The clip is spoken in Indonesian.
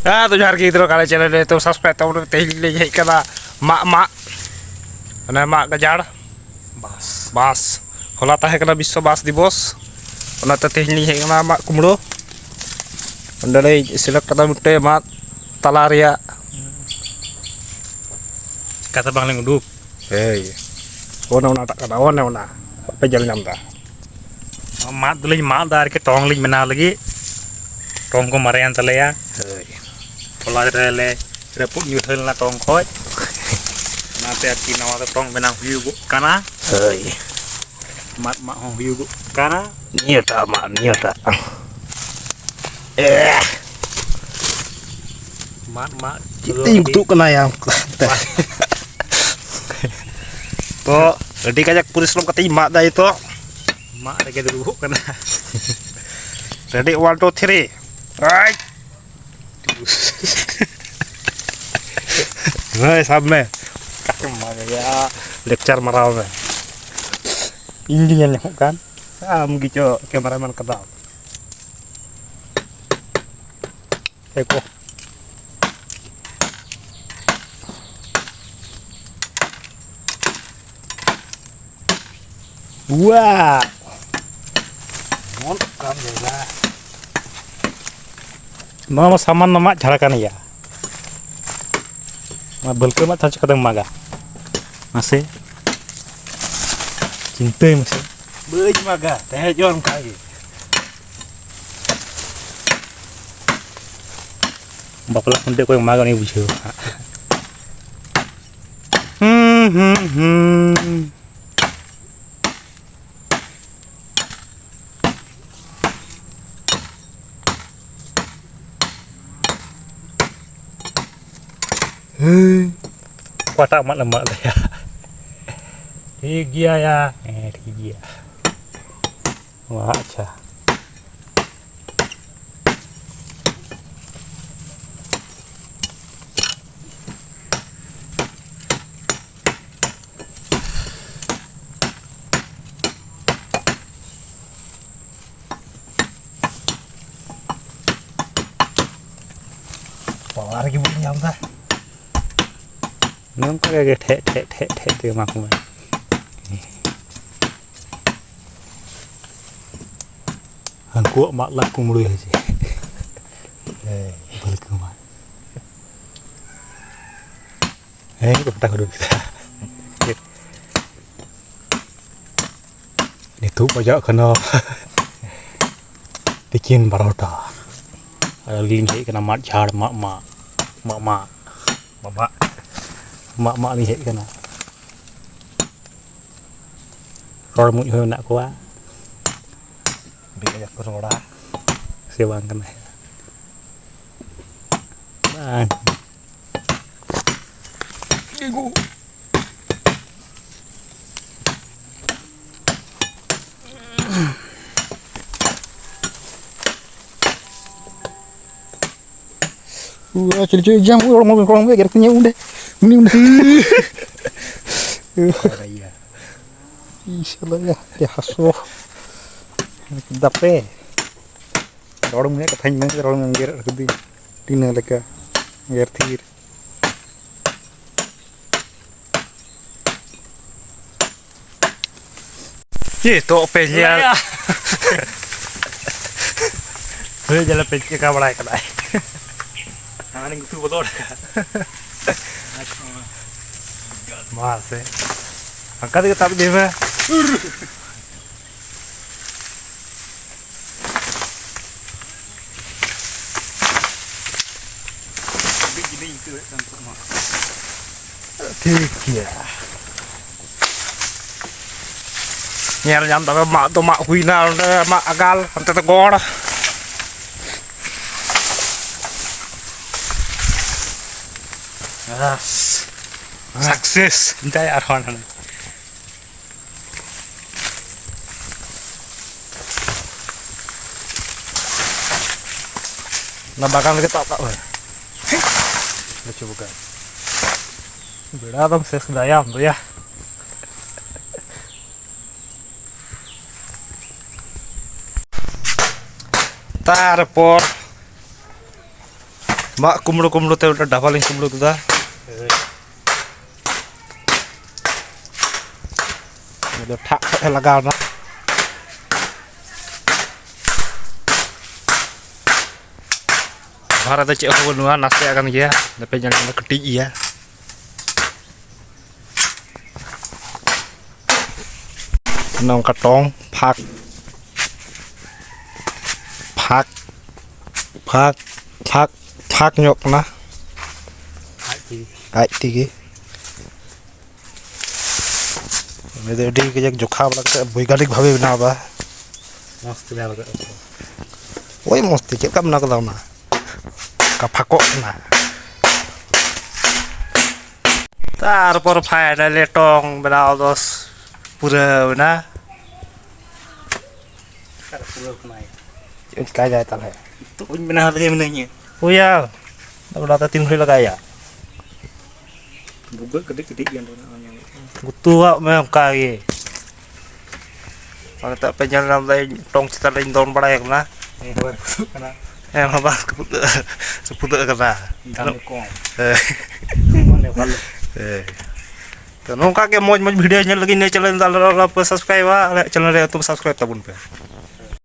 तो जार की इधर काले चैनल तो सब्सक्राइब तो तेल हेज कदा मा मा गजार बास होला ताहे कना विश्व बास दिवस ओनाते तेल हेज कना मा कुमड़ो अंडे सिलेक्ट कदा मिट्टे मा तला रिया kata bang leng uduk ओना टाका ओना पे जल नामदा mat dulu mat dar ke tong ling mena lagi tong ko marian talaya pola rele reput yuhel na tong khoj nate aki nawa ke tong benang view kana mat mak hong view kana niata mat ting tu kena yang to jadi kajak purislam kata mak dah itu mak lagi dulu kana ready 1 2 3 right Hai सामने ya lecture marau में engineer kan gitu kameraman kedal eko wah mantap ya nama saman nama cara kan ya ma belke ma touch kadang maga masih cinta masih beuj maga teh jon kali bapak nanti ko yang maga nih bujo Kuat amat lemak lah ya. Tiga ya, tiga. Wah aja. Wah lagi bunyi apa? Nung kayak tek ke maku. Angku mak laku mulu aja. Balik ke rumah. Kita dulu kita. Itu pajak kena bikin parota. Link kena mat jar mak mak lihat kena rol mui hơn nak quá bị cái con rô đá siêu bằng cái này cuy jam orang mau orang mau gerak udah ini udah insyaallah ya haso dape orang punya katanya orang gerak gede tina leka gerak tir itu pelnya jalan pelnya kau balai kadai ini gitu betul mas angkat ke tapi dia begini itu kan semua tiga nyel nyam tapi mak tu mak kuina mak agal ante tegor sukses entai arhan na bakal kita tak lucu bukan beda dong ses dayam tuh ya তারপর mak kumlo te udah dapaling kumlo tu dah. Udah tak lagar na. Barat cek aku nuan nasi akan dia, tapi jangan ketik ya. Nong katong phak nhok na ai tigi मेरे डी के एक जोखा वाला के वैज्ञानिक भावे बनावा मस्त लगा ओए मस्ती के कम ना कलाव ना का फाको ना तारपर फाइनली टोंग बनाओ दोस पूरा ना पूरा बनाए क्या जाता है तो कुछ बना लगे नहीं ओ यार बड़ा ता 3 घड़ी लगाया बुगा कड़ी gun Gutua memang kaya. Kalau tak pengen lain tong kita lain don pada yang mana? Yang apa? Seputar kena. Kalau kakek mau video nya lagi nih channel dalam subscribe wa channel itu subscribe tabun pe.